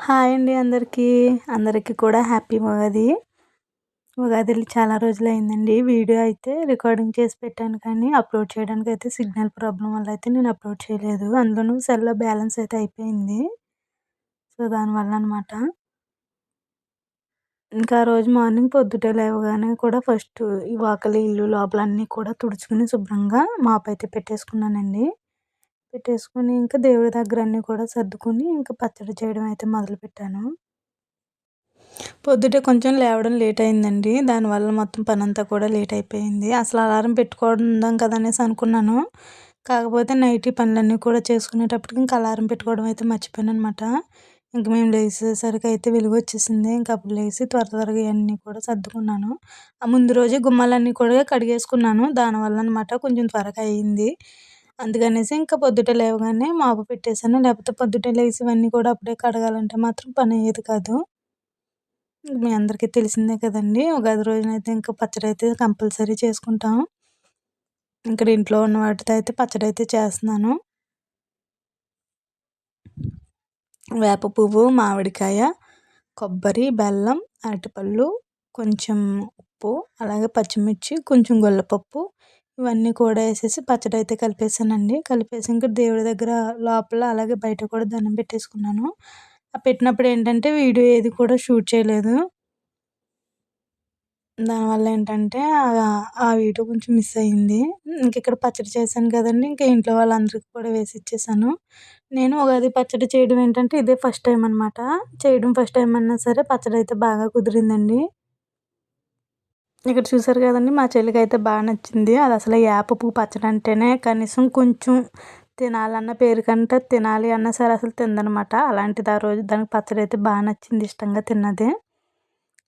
Hi అండి అందరికీ. అందరికీ కూడా హ్యాపీ ఉగాది. ఉగాది ఎళ్లి చాలా రోజులయిందండి. వీడియో అయితే రికార్డింగ్ చేసి పెట్టాను కానీ అప్‌లోడ్ చేయడానికైతే సిగ్నల్ ప్రాబ్లమ్ వల్ల అయితే నేను అప్‌లోడ్ చేయలేదు. అందులోనూ సెల్‌లో బ్యాలెన్స్ అయితే అయిపోయింది. సో, దానివల్ల అనమాట. ఇంకా ఆ రోజు మార్నింగ్ పొద్దుటే లేవగానే కూడా ఫస్ట్ ఈ వాకిలి, ఇల్లు లోపల అన్నీ కూడా తుడుచుకొని శుభ్రంగా మాపయితే పెట్టేసుకున్నానండి. పెట్టేసుకొని ఇంకా దేవుడి దగ్గర అన్నీ కూడా సర్దుకొని ఇంకా పచ్చడి చేయడం అయితే మొదలుపెట్టాను. పొద్దుటే కొంచెం లేవడం లేట్ అయిందండి. దానివల్ల మొత్తం పనంతా కూడా లేట్ అయిపోయింది. అసలు అలారం పెట్టుకుందాం కదా అనేసి అనుకున్నాను. కాకపోతే నైట్ ఈ పనులన్నీ కూడా చేసుకునేటప్పటికి ఇంకా అలారం పెట్టుకోవడం అయితే మర్చిపోయాననమాట. ఇంక మేము లేసేసరికి అయితే వెలుగొచ్చేసింది. ఇంక అప్పుడు లేసి త్వరగా ఇయన్నీ కూడా సర్దుకున్నాను. ఆ ముందు రోజే గుమ్మాలన్నీ కూడా కడిగేసుకున్నాను. దానివల్ల అనమాట కొంచెం త్వరగా అయింది. అందుకనేసి ఇంకా పొద్దుటే లేవగానే మాపు పెట్టేసాను. లేకపోతే పొద్దుటే లేసి ఇవన్నీ కూడా అప్పుడే కడగాలంటే మాత్రం పనయ్యేది కాదు. మీ అందరికీ తెలిసిందే కదండీ! ఉగాది రోజునైతే ఇంక పచ్చడైతే కంపల్సరీ చేసుకుంటాం. ఇక్కడ ఇంట్లో ఉన్న వాటితో అయితే పచ్చడైతే చేస్తున్నాను. వేప పువ్వు, మామిడికాయ, కొబ్బరి, బెల్లం, అరటిపళ్ళు, కొంచెం ఉప్పు, అలాగే పచ్చిమిర్చి, కొంచెం గొల్లపప్పు ఇవన్నీ కూడా ఏసేసి పచ్చడైతే కలిపేసానండి. కలిపేసి ఇంక దేవుడి దగ్గర లోపల అలాగే బయట కూడా దండం పెట్టేసుకున్నాను. పెట్టినప్పుడు ఏంటంటే వీడియో ఏది కూడా షూట్ చేయలేదు. దానివల్ల ఏంటంటే ఆ వీడియో కొంచెం మిస్ అయింది. ఇంకిక్కడ పచ్చడి చేశాను కదండీ! ఇంకా ఇంట్లో వాళ్ళందరికి కూడా వేసి ఇచ్చేసాను. నేను ఉగాది పచ్చడి చేయడం ఏంటంటే ఇదే ఫస్ట్ టైం అనమాట. చేయడం ఫస్ట్ టైం అన్నా సరే పచ్చడైతే బాగా కుదిరిందండి. ఇక్కడ చూసారు కదండీ! మా చెల్లికైతే బా నచ్చింది. అదసలు యాప పువ్వు పచ్చడి అంటేనే కనీసం కొంచెం తినాలన్న పేరుకంటే తినాలి అన్నా సరే అసలు తినదనమాట. అలాంటిది ఆ రోజు దానికి పచ్చడైతే బా నచ్చింది. ఇష్టంగా తిన్నది.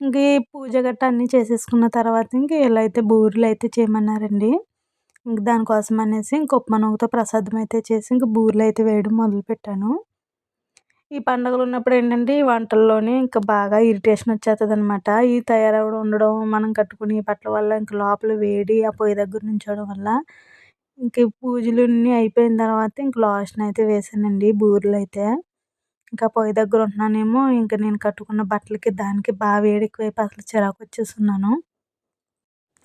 ఇంక ఈ పూజ గట్టా అన్నీ చేసేసుకున్న తర్వాత ఇంక ఈళ్ళైతే బూరెలైతే చేయమన్నారండి. ఇంక దానికోసం అనేసి ఇంక ఉప్మా నూకతో ప్రసాదం అయితే చేసి ఇంక బూరెలైతే వేయడం మొదలుపెట్టాను. ఈ పండుగలున్నప్పుడు ఏంటంటే ఈ వంటల్లోనే ఇంకా బాగా ఇరిటేషన్ వచ్చేస్తదనమాట. ఈ తయారవ్వడం, ఉండడం, మనం కట్టుకునే బట్టల వల్ల ఇంక లోపల వేడి ఆ పొయ్యి దగ్గర నుంచోవడం వల్ల ఇంక ఈ పూజలన్నీ అయిపోయిన తర్వాత ఇంక లాస్ట్‌నయితే వేశానండి బూరెలైతే. ఇంకా పొయ్యి దగ్గర ఉంటున్నానేమో ఇంక నేను కట్టుకున్న బట్టలకి దానికి వేడెక్కువైపోయి అసలు చిరాకొచ్చేసున్నాను.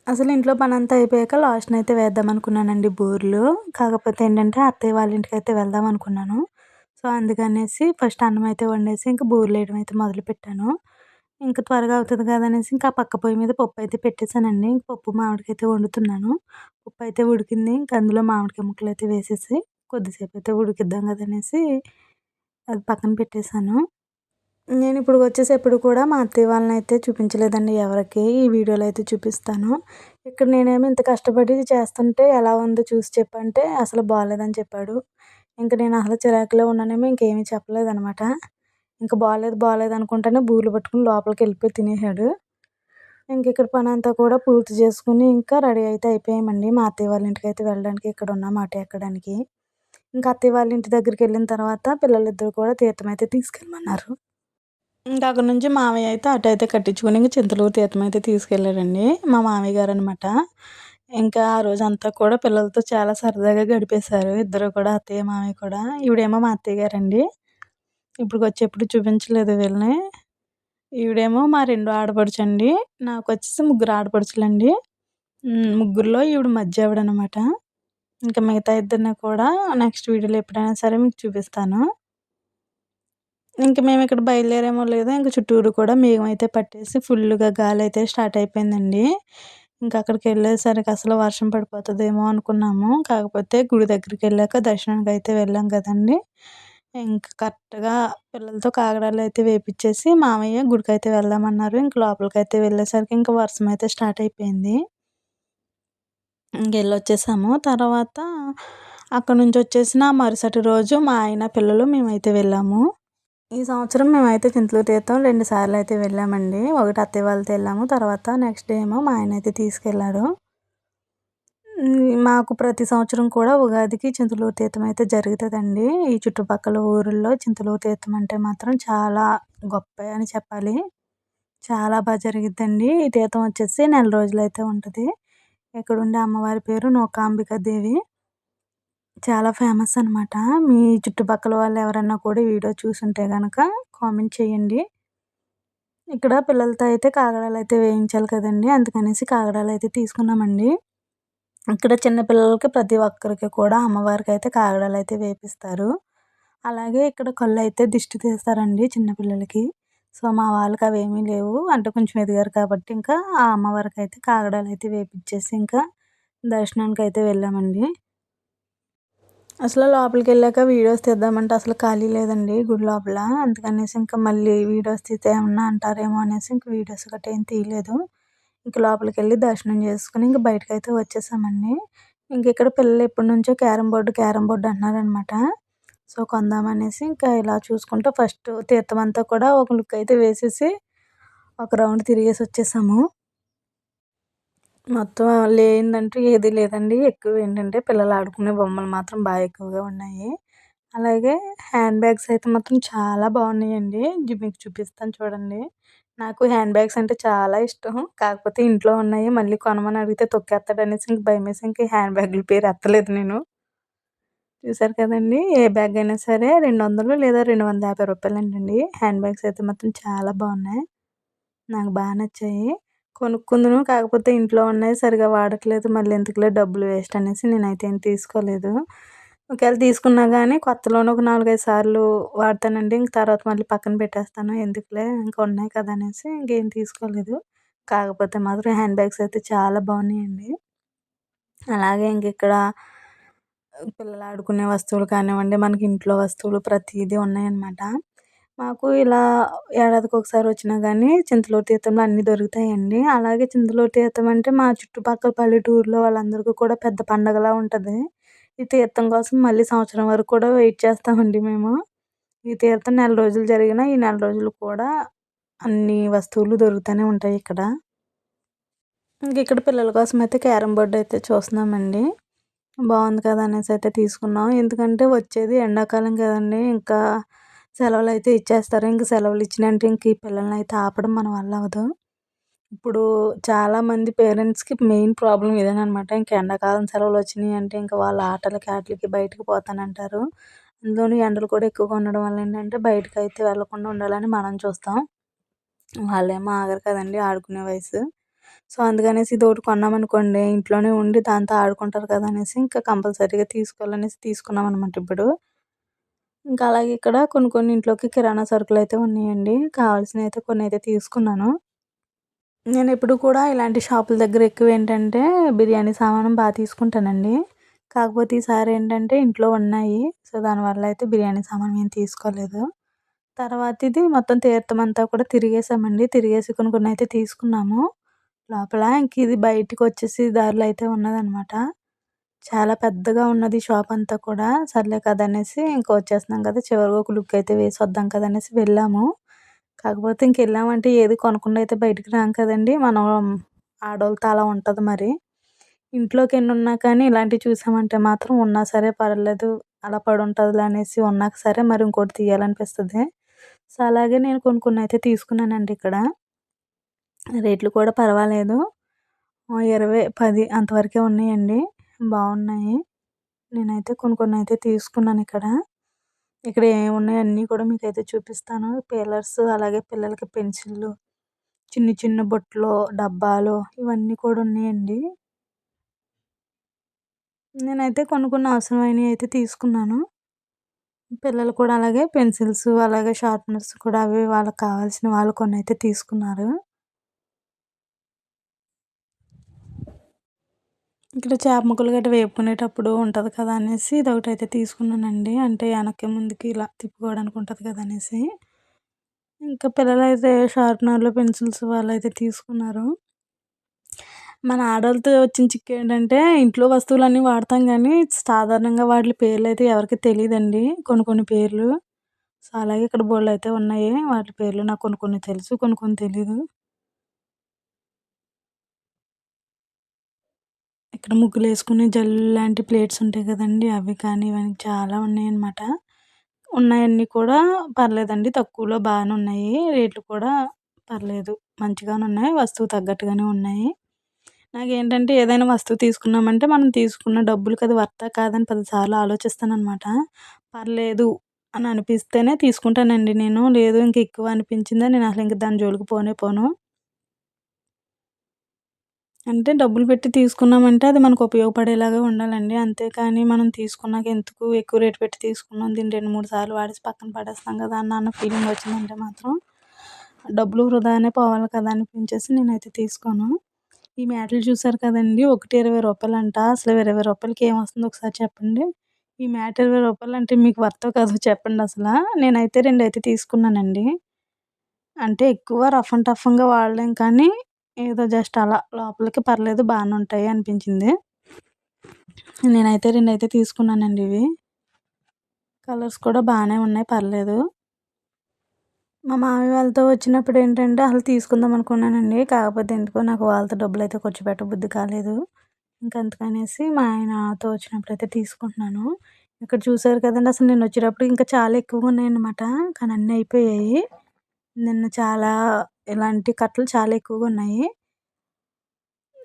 అసలు ఇంట్లో పనంతా అయిపోయాక లాస్ట్‌నయితే వేద్దామనుకున్నానండి బూరెలు. కాకపోతే ఏంటంటే అత్తయ్య వాళ్ళ ఇంటికైతే వెళ్దామనుకున్నాను. సో, అందుకనేసి ఫస్ట్ అన్నం అయితే వండేసి ఇంక బూరెలేయడం అయితే మొదలుపెట్టాను. ఇంక త్వరగా అవుతది కదా అనేసి ఇంకా ఆ పక్క పొయ్యి మీద పప్పయితే పెట్టేసానండి. ఇంక పప్పు మామిడికాయ అయితే వండుతున్నాను. పప్పయితే ఉడికింది. ఇంక అందులో మామిడికాయ ముక్కలైతే వేసేసి కొద్దిసేపయితే ఉడికిద్దాం కదనేసి అది పక్కన పెట్టేసాను. నేనిప్పుడు వచ్చేసేప్పుడు కూడా మా అత్తయ్య వాళ్ళనైతే చూపించలేదండి ఎవరికీ. ఈ వీడియోలో అయితే చూపిస్తాను. ఇక్కడ నేనేమో ఇంత కష్టపడి చేస్తుంటే ఎలా ఉందో చూసి చెప్పంటే అసలు బాలేదని చెప్పాడు. ఇంక నేను అసలు చిరాకులో ఉన్నానేమో ఇంకేమీ చెప్పలేదనమాట. ఇంక బాలేదు అనుకుంటానే బూర్లు పట్టుకొని లోపలికెళ్ళిపోయి తినేసాడు. ఇంకిక్కడ పనంతా కూడా పూర్తి చేసుకొని ఇంకా రెడీ అయితే అయిపోయామండి. మా అత్తయ్య వాళ్ళ ఇంటికైతే వెళ్ళడానికి ఇక్కడున్న మాట ఎక్కడానికి. ఇంకా అత్తయ్య వాళ్ళ ఇంటి దగ్గరికెళ్ళిన తర్వాత పిల్లలిద్దరూ కూడా తీర్థం అయితే తీసుకెళ్ళమన్నారు. ఇంకా అక్కడి నుంచి మామయ్య అయితే అటైతే కట్టించుకొని ఇంక చింతలూరు తీర్థం అయితే తీసుకెళ్ళాడండి. మా మామయ్య గారనమాట. ఇంకా ఆ రోజంతా కూడా పిల్లలతో చాలా సరదాగా గడిపేశారు. ఇద్దరు కూడా అత్తయ్య, మామయ్య కూడా. ఈవిడేమో మా అత్తయ్య గారండి. ఇప్పటికొచ్చి ఎప్పుడు చూపించలేదు వీళ్ళని. ఈవిడేమో మా రెండో ఆడపడుచండి. నాకొచ్చేసి ముగ్గురు ఆడపడుచులండి. ముగ్గురిలో ఈవిడ మధ్య ఆవిడనమాట. ఇంకా మిగతా ఇద్దరిని కూడా నెక్స్ట్ వీడియోలో ఎప్పుడైనా సరే మీకు చూపిస్తాను. ఇంక మేమిక్కడ బయలుదేరామో లేదో ఇంక చుట్టూరు కూడా మేఘమైతే పట్టేసి ఫుల్లుగా గాలైతే స్టార్ట్ అయిపోయిందండి. ఇంక అక్కడికెళ్ళేసరికి అసలు వర్షం పడిపోతదేమో అనుకున్నాము. కాకపోతే గుడి దగ్గరికెళ్ళాక దర్శనానికైతే వెళ్ళాం కదండీ! ఇంక కరెక్ట్‌గా పిల్లలతో కాగడాలైతే వేపిచ్చేసి మామయ్య గుడికైతే వెళ్దామన్నారు. ఇంక లోపలికైతే వెళ్ళేసరికి ఇంక వర్షమైతే స్టార్ట్ అయిపోయింది. ఇంకెళ్ళొచ్చేసాము. తర్వాత అక్కడి నుంచొచ్చేసిన మరుసటి రోజు మా ఆయన, పిల్లలు మేమైతే వెళ్ళాము. ఈ సంవత్సరం మేమైతే చింతలూరు తీర్థం 2 సార్లయితే వెళ్ళామండి. ఒకటి అత్తయ్య వాళ్ళతో వెళ్ళాము. తర్వాత నెక్స్ట్ డే ఏమో మా ఆయనైతే తీసుకెళ్లారు. మాకు ప్రతి సంవత్సరం కూడా ఉగాదికి చింతలూరు తీర్థం అయితే జరుగుతదండి. ఈ చుట్టుపక్కల ఊరుల్లో చింతలూరు తీర్థం అంటే మాత్రం చాలా గొప్పే అని చెప్పాలి. చాలా జరిగిద్దండి. ఈ తీర్థం వచ్చేసి నెల రోజులైతే ఉంటది. ఇక్కడుండే అమ్మవారి పేరు నూకాంబికా దేవి. చాలా ఫేమస్ అనమాట. మీ చుట్టుపక్కల వాళ్ళు ఎవరన్నా కూడా ఈ వీడియో చూసుంటే గనక కామెంట్ చేయండి. ఇక్కడ పిల్లలతో అయితే కాగడాలైతే వేయించాలి కదండీ! అందుకనేసి కాగడాలైతే తీసుకున్నామండి. ఇక్కడ చిన్న పిల్లలకి ప్రతి ఒక్కరికి కూడా అమ్మవారికైతే కాగడాలైతే వేపిస్తారు. అలాగే ఇక్కడ కళ్ళైతే దిష్టి తీస్తారండి చిన్న పిల్లలకి. సో, మా వాళ్ళకి అవేమీ లేవు. అంటే కొంచెం ఎదిగారు కాబట్టి ఇంకా ఆ అమ్మవారికైతే కాగడాలైతే వేపిచ్చేసి ఇంకా దర్శనానికైతే వెళ్ళామండి. అసలు లోపలికెళ్ళాక వీడియోస్ తీద్దామంటే అసలు ఖాళీ లేదండి గుడి లోపల. అందుకనేసి ఇంకా మళ్ళీ వీడియోస్ తీస్తే ఏమన్నా అంటారేమో అనేసి ఇంక వీడియోస్ గట్టా ఏం తీయలేదు. ఇంక లోపలికెళ్ళి దర్శనం చేసుకొని ఇంక బయటకైతే వచ్చేసామండి. ఇంకిక్కడ పిల్లలు ఎప్పటినుంచో క్యారమ్ బోర్డ్ అంటున్నారనమాట. సో, కొందామనేసి ఇంకా ఇలా చూసుకుంటూ ఫస్ట్ తీర్థమంతా కూడా ఒక లుక్ అయితే వేసేసి ఒక రౌండ్ తిరిగేసొచ్చేసాము. మొత్తం లేనిదంటూ ఏది లేదండి. ఎక్కువేంటంటే పిల్లలు ఆడుకునే బొమ్మలు మాత్రం ఎక్కువగా ఉన్నాయి. అలాగే హ్యాండ్ బ్యాగ్స్ అయితే మాత్రం చాలా బాగున్నాయండి. మీకు చూపిస్తాను చూడండి. నాకు హ్యాండ్ బ్యాగ్స్ అంటే చాలా ఇష్టం. కాకపోతే ఇంట్లో ఉన్నాయి. మళ్ళీ కొనమని అడిగితే తొక్కేత్తాడనేసి ఇంక భయమేసి ఇంక హ్యాండ్ బ్యాగుల పేరు ఎత్తలేదు నేను. చూసారు కదండీ! ఏ బ్యాగ్ అయినా సరే 200 లేదా రూ. 250 అంటండి. హ్యాండ్ బ్యాగ్స్ అయితే మాత్రం చాలా బాగున్నాయి. నాకు నచ్చాయి. కొనుక్కుందును. కాకపోతే ఇంట్లో ఉన్నాయి సరిగ్గా వాడట్లేదు. మళ్ళీ ఎందుకులే డబ్బులు వేస్ట్ అనేసి నేనైతే ఏం తీసుకోలేదు. ఒకవేళ తీసుకున్నా గానీ కొత్తలోనే ఒక 4, 5 సార్లు వాడతానండి. ఇంక తర్వాత మళ్ళీ పక్కన పెట్టేస్తాను. ఎందుకులే ఇంకా ఉన్నాయి కదా! అనేసి ఇంకేం తీసుకోలేదు. కాకపోతే మాత్రం హ్యాండ్ బ్యాగ్స్ అయితే చాలా బాగున్నాయండి. అలాగే ఇంకిక్కడ పిల్లలు ఆడుకునే వస్తువులు కానివ్వండి, మనకి ఇంట్లో వస్తువులు ప్రతీదీ ఉన్నాయన్నమాట. మాకు ఇలా ఏడాదికొకసారి వచ్చినా గానీ చింతలూరు తీర్థంలో అన్నీ దొరుకుతాయండి. అలాగే చింతలూరు తీర్థం అంటే మా చుట్టుపక్కల పల్లెటూరులో వాళ్ళందరికీ కూడా పెద్ద పండగలా ఉంటది. ఈ తీర్థం కోసం మళ్ళీ సంవత్సరం వరకు కూడా వెయిట్ చేస్తామండి మేము. ఈ తీర్థం నెల రోజులు జరిగినా, ఈ నెల రోజులు కూడా అన్ని వస్తువులు దొరుకుతూనే ఉంటాయిక్కడ. ఇంకిక్కడ పిల్లల కోసమయితే క్యారమ్ బోర్డ్ అయితే చూస్తున్నామండి. బావుంది కదా! అనేసయితే తీసుకున్నాం. ఎందుకంటే వచ్చేది ఎండాకాలం కదండీ! ఇంకా సెలవులయితే ఇచ్చేస్తారు. ఇంక సెలవులిచ్చినంటే ఇంక ఈ పిల్లలనయితే ఆపడం మన వల్ల అవ్వదు. ఇప్పుడు చాలామంది పేరెంట్స్‌కి మెయిన్ ప్రాబ్లమ్ ఇదేననమాట. ఇంక ఎండాకాలం సెలవులొచ్చినియి అంటే ఇంక వాళ్ళ ఆటలకి ఆటిలకి బయటకి పోతానంటారు. అందులోను ఎండలు కూడా ఎక్కువగా ఉండడం వల్ల ఏంటంటే బయటకయితే వెళ్ళకుండా ఉండాలని మనం చూస్తాం. వాళ్ళేమో ఆగరు కదండీ! ఆడుకునే వయసు. సో, అందుకనేసి ఇదోటి కొన్నామనుకోండి ఇంట్లోనే ఉండి దాంతో ఆడుకుంటారు కదా! అనేసి ఇంకా కంపల్సరీగా తీసుకోవాలనేసి తీసుకున్నామనమాట ఇప్పుడు. ఇంకా అలాగే ఇక్కడ కొన్ని కొన్ని ఇంట్లోకి కిరాణా సరుకులయితే ఉన్నాయండి. కావాల్సినయయితే కొన్నయితే తీసుకున్నాను. నేనెప్పుడు కూడా ఇలాంటి షాపుల దగ్గర ఎక్కువేంటంటే బిర్యానీ సామాను తీసుకుంటానండి. కాకపోతే ఈసారి ఏంటంటే ఇంట్లో ఉన్నాయి. సో, దానివల్ల అయితే బిర్యానీ సామాను ఏం తీసుకోలేదు. తర్వాత ఇది మొత్తం తీర్థమంతా కూడా తిరిగేసామండి. తిరిగేసి కొన్ని కొన్నయితే తీసుకున్నాము లోపల. ఇంక ఇది బయటికొచ్చేసి దారిలో అయితే ఉన్నదనమాట. చాలా పెద్దగా ఉన్నది షాపంతా కూడా. సర్లే కదనేసి ఇంక వచ్చేస్తున్నాం కదా! చివరిగా ఒక లుక్ అయితే వేసొద్దాం కదనేసి వెళ్ళాము. కాకపోతే ఇంకెళ్ళామంటే ఏది కొనకుండా అయితే బయటికి రాము కదండీ! మనం ఆడోళ్ళతో అలా ఉంటది మరి. ఇంట్లోకి ఎన్నున్నా కానీ ఇలాంటివి చూసామంటే మాత్రం ఉన్నా సరే పర్లేదు అలా పడుంటదిలే అనేసి ఉన్నాక సరే మరి ఇంకోటి తీయాలనిపిస్తది. సో, అలాగే నేను కొన్ని కొన్నయితే తీసుకున్నానండి ఇక్కడ. రేట్లు కూడా పర్వాలేదు. 20, 10 అంతవరకే ఉన్నాయండి. బావున్నాయి. నేనైతే కొన్ని కొన్నయితే తీసుకున్నానిక్కడ. ఇక్కడ ఏమున్నాయో అన్నీ కూడా మీకైతే చూపిస్తాను. పీలర్స్ అలాగే పిల్లలకి పెన్సిల్లు, చిన్న చిన్న బుట్టలు, డబ్బాలు ఇవన్నీ కూడా ఉన్నాయండి. నేనైతే కొన్ని కొన్ని అవసరమైనయి అయితే తీసుకున్నాను. పిల్లలు కూడా అలాగే పెన్సిల్స్, అలాగే షార్ప్‌నర్స్ కూడా అవి వాళ్ళకి కావాల్సిన వాళ్ళు కొన్నయితే తీసుకున్నారు. ఇక్కడ చేప ముక్కలు గట్రా వేపుకునేటప్పుడు ఉంటది కదా! అనేసి ఇదొకటైతే తీసుకున్నానండి. అంటే ఎనక్కి, ముందుకి ఇలా తిప్పుకోవడానికి ఉంటది కదా! అనేసి. ఇంకా పిల్లలైతే షార్ప్‌నర్లు, పెన్సిల్స్ వాళ్ళైతే తీసుకున్నారు. మన ఆడోళ్ళతో వచ్చిన చిక్కేంటంటే ఇంట్లో వస్తువులన్నీ వాడతాం గానీ, సాధారణంగా వాటిలి పేర్లయితే ఎవరికీ తెలీదండి. కొన్ని కొన్ని పేర్లు. సో, అలాగే ఇక్కడ బోలెడయితే ఉన్నాయి. వాటి పేర్లు నాకు కొన్ని కొన్ని తెలుసు. కొన్ని కొన్ని తెలీదు. ఇక్కడ ముగ్గులేసుకునే జల్లులాంటి ప్లేట్స్ ఉంటాయి కదండీ! అవి కానీ, ఇవన్నీ చాలా ఉన్నాయన్నమాట. ఉన్నాయన్నీ కూడా పర్లేదండి. తక్కువలో బానే ఉన్నాయి. రేట్లు కూడా పర్లేదు. మంచిగానే ఉన్నాయి. వస్తువు తగ్గట్టుగానే ఉన్నాయి. నాకేంటంటే ఏదైనా వస్తువు తీసుకున్నామంటే మనం తీసుకున్న డబ్బులకి అది వర్తా కాదని 10 సార్లు ఆలోచిస్తాననమాట. పర్లేదు అని అనిపిస్తేనే తీసుకుంటానండి నేను. లేదు ఇంక ఎక్కువ అనిపించిందా నేను అసలు ఇంక దాని జోలికి పోనే పోను. అంటే డబ్బులు పెట్టి తీసుకున్నామంటే అది మనకు ఉపయోగపడేలాగా ఉండాలండి. అంతేకాని మనం తీసుకున్నాక ఎందుకు ఎక్కువ రేట్ పెట్టి తీసుకున్నాం. దీన్ని 2, 3 సార్లు వాడేసి పక్కన పడేస్తాం కదా! అన్న ఫీలింగ్ వచ్చిందంటే మాత్రం డబ్బులు వృధానే పోవాలి కదా! అనిపించేసి నేనైతే తీసుకోను. ఈ మ్యాట్లు చూసారు కదండీ! ఒకటి రూ. 20 అసలు రూ. 20కి ఏమొస్తుందో ఒకసారి చెప్పండి? ఈ మ్యాట్ రూ. 20 అంటే మీకు వర్తో కాదో చెప్పండసలా? నేనైతే 2 అయితే తీసుకున్నానండి. అంటే ఎక్కువ రఫ్ అండ్ టఫ్‌గా వాడలేం కానీ, ఏదో జస్ట్ అలా లోపలికి పర్లేదు బానే ఉంటాయి అనిపించింది. నేనైతే 2 అయితే తీసుకున్నానండి ఇవి. కలర్స్ కూడా బానే ఉన్నాయి పర్లేదు. మా మామయ్య వాళ్ళతో వచ్చినప్పుడేంటంటే అసలు తీసుకుందాం అనుకున్నానండి. కాకపోతే ఎందుకో నాకు వాళ్ళతో డబ్బులైతే ఖర్చు పెట్టబుద్ధి కాలేదు. ఇంక అందుకనేసి మా ఆయనతో వచ్చినప్పుడైతే తీసుకుంటున్నాను. ఇక్కడ చూసారు కదండీ! అసలు నేనొచ్చేటప్పటికి ఇంకా చాలా ఎక్కువగున్నాయన్నమాట. కానీ అన్నీ అయిపోయాయి. నిన్న చాలా ఇలాంటి కట్టలు చాలా ఎక్కువగున్నాయి.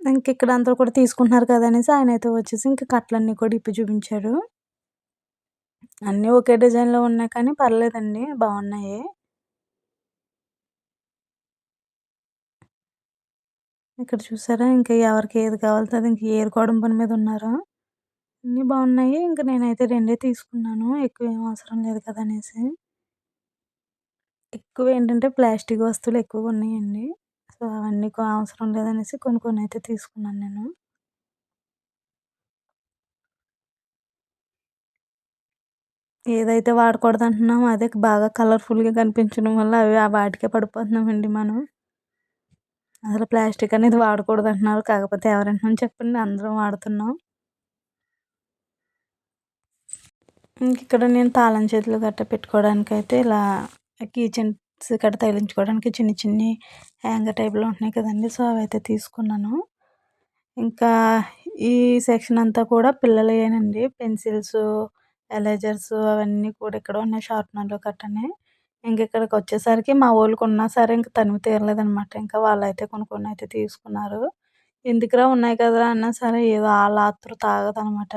ఇంకిక్కడ అందరూ కూడా తీసుకుంటున్నారు కదా! అనేసి ఆయనైతే వచ్చేసి ఇంక కట్టలన్నీ కూడా ఇప్పి చూపించారు. అన్నీ ఒకే డిజైన్‌లో ఉన్నాయి కానీ పర్లేదండి బావున్నాయి. ఇక్కడ చూసారా ఇంక ఎవరికి ఏది కావాలితే అది ఇంక ఏరుకోవడం పని మీద ఉన్నారు. అన్నీ బావున్నాయి. ఇంక నేనైతే 2 తీసుకున్నాను. ఎక్కువేం అవసరం లేదు కదా! అనేసి. ఎక్కువేంటంటే ప్లాస్టిక్ వస్తువులు ఎక్కువగున్నాయండి. సో, అవన్నీ అవసరం లేదనేసి కొన్ని కొన్నయితే తీసుకున్నాను నేను. ఏదైతే వాడకూడదంటున్నామో అదే బాగా కలర్‌ఫుల్‌గా కనిపించడం వల్ల అవి వాటికే పడిపోతున్నామండి మనం. అసలు ప్లాస్టిక్ అనేది వాడకూడదంటున్నారు. కాకపోతే ఎవరింటున్నాం చెప్పండి అందరం వాడుతున్నాం. ఇంకిక్కడ నేను తాళం చేతులు గట్టా పెట్టుకోవడానికైతే ఇలా కీ చైన్స్ గట్టా తగిలించుకోవడానికి చిన్ని చిన్ని హ్యాంగర్ టైప్‌లో ఉంటున్నాయి కదండీ! సో, అవైతే తీసుకున్నాను. ఇంకా ఈ సెక్షన్ అంతా కూడా పిల్లలయేనండి. పెన్సిల్సు, ఎరేజర్సు అవన్నీ కూడా ఇక్కడ ఉన్నాయి షార్ప్‌నర్లు గట్టాని. ఇంకిక్కడికొచ్చేసరికి మా వోళ్ళకున్నా సరే ఇంక తనివి తీరలేదనమాట. ఇంకా వాళ్ళైతే కొన్ని కొన్నయితే తీసుకున్నారు. ఎందుకురా ఉన్నాయి కదరా! అన్నా సరే ఏదో ఆళ్ళ ఆతృత ఆగదనమాట.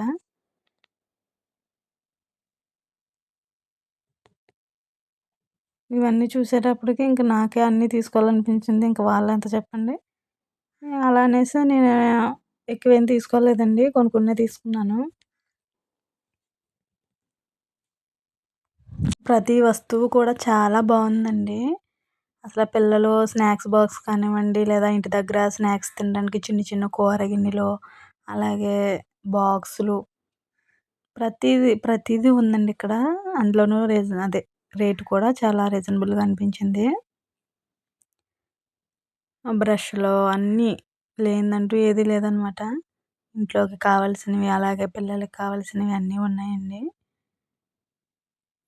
ఇవన్నీ చూసేటప్పటికి ఇంక నాకే అన్నీ తీసుకోవాలనిపించింది. ఇంక వాళ్ళెంత చెప్పండి. అలా అనేసి నేను ఎక్కువేం తీసుకోలేదండి. కొన్ని కొన్నే తీసుకున్నాను. ప్రతి వస్తువు కూడా చాలా బావుందండి. అసల పిల్లలు స్నాక్స్ బాక్స్ కానివ్వండి, లేదా ఇంటి దగ్గర స్నాక్స్ తినడానికి చిన్న చిన్న కూర గిన్నెలు, అలాగే బాక్సులు ప్రతీదీ ఉందండి ఇక్కడ. అందులోనూ రేట్ కూడా చాలా రీజనబుల్‌గా అనిపించింది. బ్రష్‌లు అన్నీ లేనిదంటూ ఏదీ లేదనమాట. ఇంట్లోకి కావాల్సినవి, అలాగే పిల్లలకి కావాల్సినవి అన్నీ ఉన్నాయండి.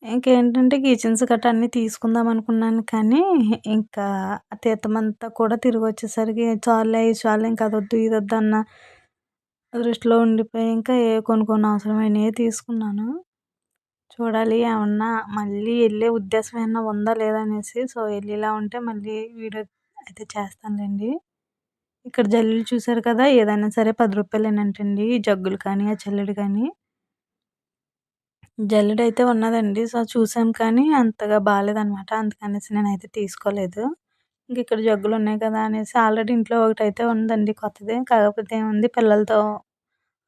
ఇంకేంటంటే కిచెన్స్ గట్టా అన్నీ తీసుకుందాం అనుకున్నాను కానీ, ఇంకా ఆ తీర్థమంతా కూడా తిరిగొచ్చేసరికి చాలులే ఇది చాలు ఇంక అదొద్దు, ఇదొద్దు అన్న దృష్టిలో ఉండిపోయి ఇంకా కొన్ని కొన్ని అవసరమైనయే తీసుకున్నాను. చూడాలి ఏమన్నా మళ్ళీ ఎళ్ళే ఉద్దేశం ఏమన్నా ఉందా లేదా అనేసి. సో, ఎళ్ళేలా ఉంటే మళ్ళీ వీడియో అయితే చేస్తానులెండి. ఇక్కడ జల్లీలు చూసారు కదా! ఏదైనా సరే రూ. 10 ఈ జగ్గులు కానీ, ఆ జల్లెడ కానీ. జల్లెడైతే ఉన్నదండి. సో, చూసాం కానీ అంతగా బాలేదనమాట. అందుకనేసి నేనైతే తీసుకోలేదు. ఇంకిక్కడ జగ్గులున్నాయి కదా! అనేసి ఆల్రెడీ ఇంట్లో ఒకటైతే ఉందండి కొత్తది. కాకపోతే ఏముంది పిల్లలతో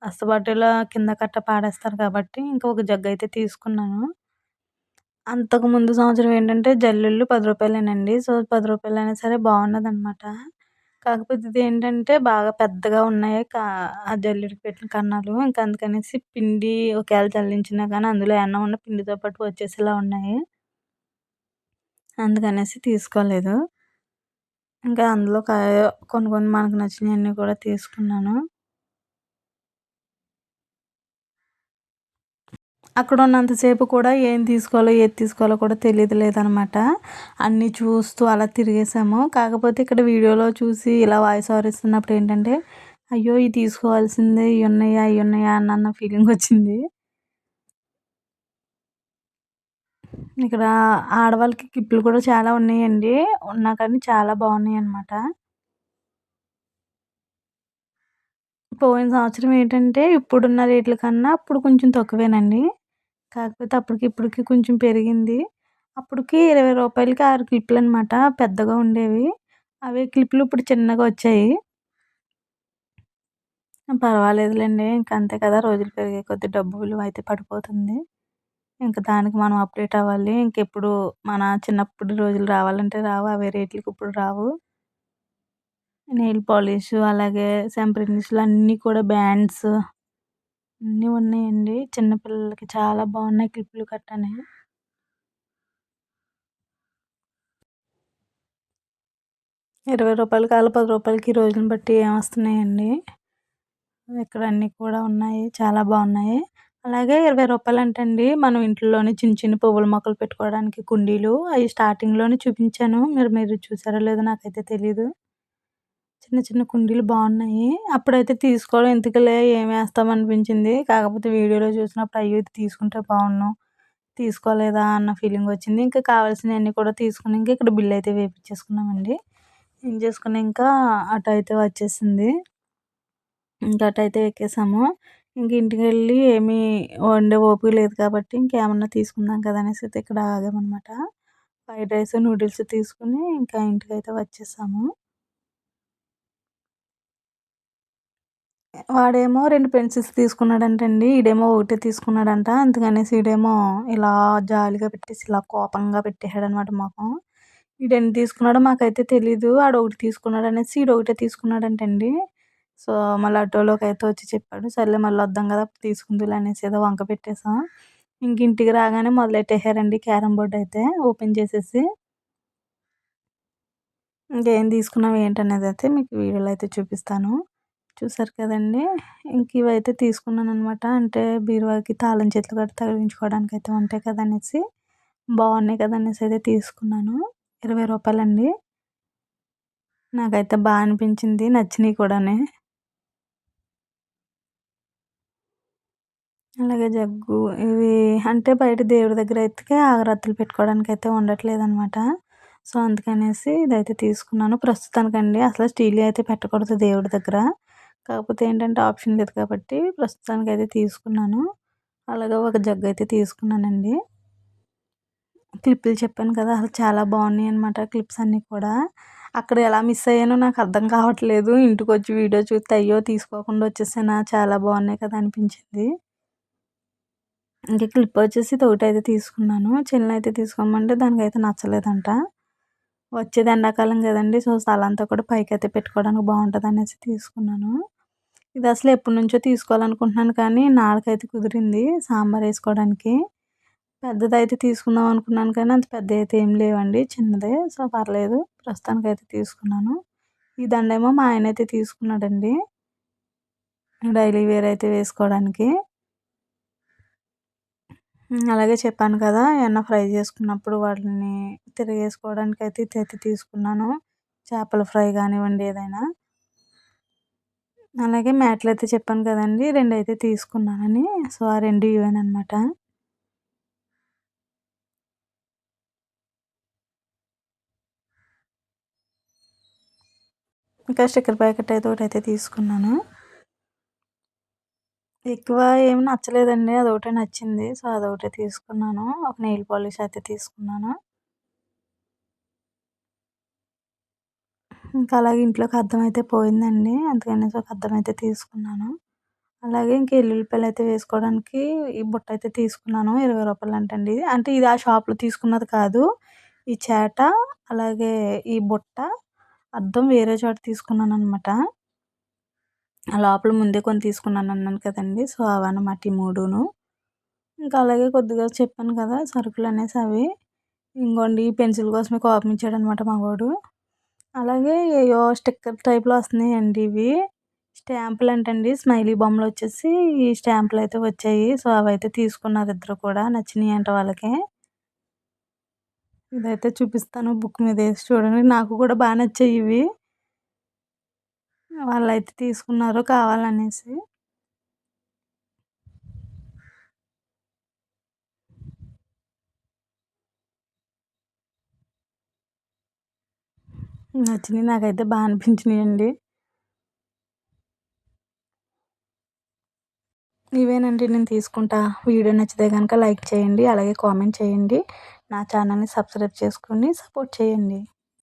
అస్తబాటులో కింద కట్ట పాడేస్తారు కాబట్టి ఇంకొక జగ్గయితే తీసుకున్నాను. అంతకు ముందు సంవత్సరం ఏంటంటే జల్లుళ్ళు రూ. 10 సో, రూ. 10 అయినా సరే బావున్నదనమాట. కాకపోతే ఇదేంటంటే బాగా పెద్దగా ఉన్నాయి. ఆ జల్లెడకి పెట్టిన కన్నాలు. ఇంక అందుకనేసి పిండి ఒకవేళ జల్లించినా గానీ అందులో ఏమన్నా ఉన్న పిండితో పాటు వచ్చేసేలా ఉన్నాయి. అందుకనేసి తీసుకోలేదు. ఇంకా అందులో కొన్ని కొన్ని మనకు నచ్చినయన్నీ కూడా తీసుకున్నాను. అక్కడున్నంత సేపు కూడా ఏం తీసుకోవాలో, ఏది తీసుకోవాలో కూడా లేదనమాట. అన్నీ చూస్తూ అలా తిరిగేసాము. కాకపోతే ఇక్కడ వీడియోలో చూసి ఇలా వాయిస్ ఓవర్ ఇస్తున్నప్పుడు ఏంటంటే, అయ్యో! ఇయి తీసుకోవాల్సిందే ఇయున్నయా, అయ్యున్నయా అన్న ఫీలింగొచ్చింది. ఇక్కడ ఆడవాళ్ళకి క్లిప్పులు కూడా చాలా ఉన్నాయండి. ఉన్నా కానీ చాలా బావున్నాయనమాట. పోయిన సంవత్సరం ఏంటంటే ఇప్పుడున్న రేట్ల కన్నా అప్పుడు కొంచెం తక్కువేనండి. కాకపోతే అప్పటికి ఇప్పటికి కొంచెం పెరిగింది. అప్పటికి రూ. 20కి 6 క్లిప్పులనమాట పెద్దగా ఉండేవి. అవే క్లిప్పులు ఇప్పుడు చిన్నగా వచ్చాయి. పర్వాలేదులెండి. ఇంక అంతే కదా! రోజులు పెరిగే కొద్దీ డబ్బు విలువ అయితే పడిపోతుంది. ఇంక దానికి మనం అప్‌డేట్ అవ్వాలి. ఇంకెప్పుడు మన చిన్నప్పుడు రోజులు రావాలంటే రావు. అవే రేట్లకి ఇప్పుడు రావు. నెయిల్ పాలిషు అలాగే సంప్రదించులు అన్నీ కూడా బ్యాండ్స్ అన్నీ ఉన్నాయండి. చిన్న పిల్లలకి చాలా బాగున్నాయి క్లిప్పులు గట్టాని. రూ. 20 ఆళ్ళు రూ. 10 రోజులను బట్టి ఏమొస్తున్నాయండి. ఇక్కడ అన్నీ కూడా ఉన్నాయి. చాలా బాగున్నాయి. అలాగే రూ. 20 అంటండి మనం ఇంట్లోనే చిన్న చిన్న పువ్వుల మొక్కలు పెట్టుకోవడానికి కుండీలు అయి స్టార్టింగ్‌లోనే చూపించాను. మీరు మీరు చూసారో లేదో నాకైతే తెలీదు. చిన్న చిన్న కుండీలు బాగున్నాయి. అప్పుడైతే తీసుకోవడం ఎందుకులే ఏమేస్తాం అనిపించింది. కాకపోతే వీడియోలో చూసినప్పుడు అయ్యో! ఇది తీసుకుంటే బావున్ను. తీసుకోలేదా అన్న ఫీలింగొచ్చింది. ఇంకా కావాల్సినయన్నీ కూడా తీసుకొని ఇంక ఇక్కడ బిల్లయితే వేపిచ్చేసుకున్నామండి. ఏం చేసుకొని ఇంకా అటైతే వచ్చేసింది. ఇంక అటైతే ఎక్కేసాము. ఇంక ఇంటికెళ్ళి ఏమీ వండే ఓపిక లేదు కాబట్టి ఇంకేమన్నా తీసుకుందాం కదా! అనేసి అయితే ఇక్కడ ఆగామనమాట. ఫ్రైడ్ రైస్, నూడిల్స్ తీసుకొని ఇంకా ఇంటికైతే వచ్చేసాము. వాడేమో 2 పెన్సిల్స్ తీసుకున్నాడంటండి. ఈడేమో ఒకటే తీసుకున్నాడంట. అందుకనేసి ఈడేమో ఇలా జాలిగా పెట్టేసి ఇలా కోపంగా పెట్టేసాడనమాట మొఖం. ఈడెన్ని తీసుకున్నాడో మాకైతే తెలీదు. ఆడొకటి తీసుకున్నాడనేసి ఈడొకటే తీసుకున్నాడంటండి. సో, మళ్ళీ ఆటోలోకైతే వచ్చి చెప్పాడు. సర్లే మళ్ళొద్దాం గదా! అప్పుడు తీసుకుందువులే అనేసి ఏదో వంక పెట్టేసాం. ఇంక ఇంటికి రాగానే మొదలెట్టేసారండి క్యారమ్ బోర్డయితే ఓపెన్ చేసేసి. ఇంకేం తీసుకున్నాం ఏంటనేదైతే మీకు వీడియోలో అయితే చూపిస్తాను. చూసారు కదండీ! ఇంక ఇవైతే తీసుకున్నాననమాట. అంటే బీరువాకి తాళం చెట్లు గట్రా తగిలించుకోవడానికైతే ఉంటాయి కదా! అనేసి బావున్నాయి కదా! అనేసి అయితే తీసుకున్నాను. రూ. 20 నాకైతే అనిపించింది. నచ్చినియి కూడాని. అలాగే జగ్గు ఇవి అంటే బయట దేవుడి దగ్గరైతే అగరత్తులు పెట్టుకోవడానికైతే ఉండట్లేదనమాట. సో, అందుకనేసి ఇదైతే తీసుకున్నాను. ప్రస్తుతానికండి అసలు స్టీలియి అయితే పెట్టకూడదు దేవుడి దగ్గర. కాకపోతే ఏంటంటే ఆప్షన్ లేదు కాబట్టి ప్రస్తుతానికైతే తీసుకున్నాను. అలాగే ఒక జగ్గయితే తీసుకున్నానండి. క్లిప్పులు చెప్పాను కదా! అసలు చాలా బాగున్నాయనమాట క్లిప్స్ అన్నీ కూడా. అక్కడ ఎలా మిస్ అయ్యానో నాకు అర్థం కావట్లేదు. ఇంటికొచ్చి వీడియో చూస్తే అయ్యో! తీసుకోకుండా వచ్చేసానా చాలా బాగున్నాయి కదా! అనిపించింది. ఇంక క్లిప్పొచ్చేసి ఇదొకటైతే తీసుకున్నాను. చిన్నదయితే తీసుకోమంటే దానికైతే నచ్చలేదంట. వచ్చేది ఎండాకాలం గదండీ! సో, తలంతా కూడా పైకైతే పెట్టుకోవడానికి బావుంటదనేసి తీసుకున్నాను. ఇదసలు ఎప్పటినుంచో తీసుకోవాలనుకుంటున్నాను కానీ నాళకైతే కుదిరింది సాంబారేసుకోవడానికి. పెద్దదైతే తీసుకుందాం అనుకున్నాను కానీ అంత పెద్దయయితే ఏం లేవండి. చిన్నదే. సో, పర్లేదు ప్రస్తుతానికైతే తీసుకున్నాను. ఈ దండేమో మా ఆయనైతే తీసుకున్నాడండి. డైలీ వేర్ అయితే వేసుకోవడానికి. అలాగే చెప్పాను కదా! ఏమన్నా ఫ్రై చేసుకున్నప్పుడు వాటిని తిరగేసుకోవడానికైతే ఇదైతే తీసుకున్నాను. చేపల ఫ్రై గానివ్వండి ఏదైనా. అలాగే మ్యాట్‌లయితే చెప్పాను కదండీ! 2 అయితే తీసుకున్నానని. సో, ఆ 2 ఇవేననమాట. ఇంకా స్టిక్కర్ ప్యాకెట్ అయితే ఒకటైతే తీసుకున్నాను. ఎక్కువ ఏమి నచ్చలేదండి. అదొకటే నచ్చింది. సో, అదొకటే తీసుకున్నాను. ఒక నెయిల్ పాలిష్ అయితే తీసుకున్నాను. ఇంకా అలాగే ఇంట్లోకి అద్దం అయితే పోయిందండి. అందుకనేసి ఒక అద్దం అయితే తీసుకున్నాను. అలాగే ఇంక ఎల్లుల్లిపాయలైతే వేసుకోవడానికి ఈ బుట్టయితే తీసుకున్నాను. రూ. 20 అంటండి. అంటే ఇది ఆ షాప్‌లో తీసుకున్నది కాదు. ఈ చాట, అలాగే ఈ బుట్ట, అద్దం వేరే చోట తీసుకున్నాననమాట. ఆ లోపల ముందే కొని తీసుకున్నానన్నాను కదండీ! సో, అవన్నమాట ఈ మూడును. ఇంకా అలాగే కొద్దిగా చెప్పాను కదా! సరుకులనేసి అవి. ఇంగోండి ఈ పెన్సిల్ కోసమే కోపమిచ్చాడనమాట మగోడు. అలాగే ఏయో స్టిక్కర్ టైప్‌లో వస్తున్నాయండి ఇవి. స్టాంపులంటండి. స్మైలీ బొమ్మలొచ్చేసి ఈ స్టాంపులయితే వచ్చాయి. సో, అవైతే తీసుకున్నారు ఇద్దరు కూడా. నచ్చినియంట వాళ్ళకి. ఇదైతే చూపిస్తాను బుక్ మీదేసి చూడండి. నాకు కూడా నచ్చాయివి. వాళ్ళైతే తీసుకున్నారు కావాలనేసి. నచ్చినియి నాకైతే అనిపించినియండి. ఇవేనండి నేను తీసుకుంటా. వీడియో నచ్చితే గనుక లైక్ చేయండి. అలాగే కామెంట్ చేయండి. నా ఛానల్‌ని సబ్స్క్రైబ్ చేసుకొని సపోర్ట్ చేయండి.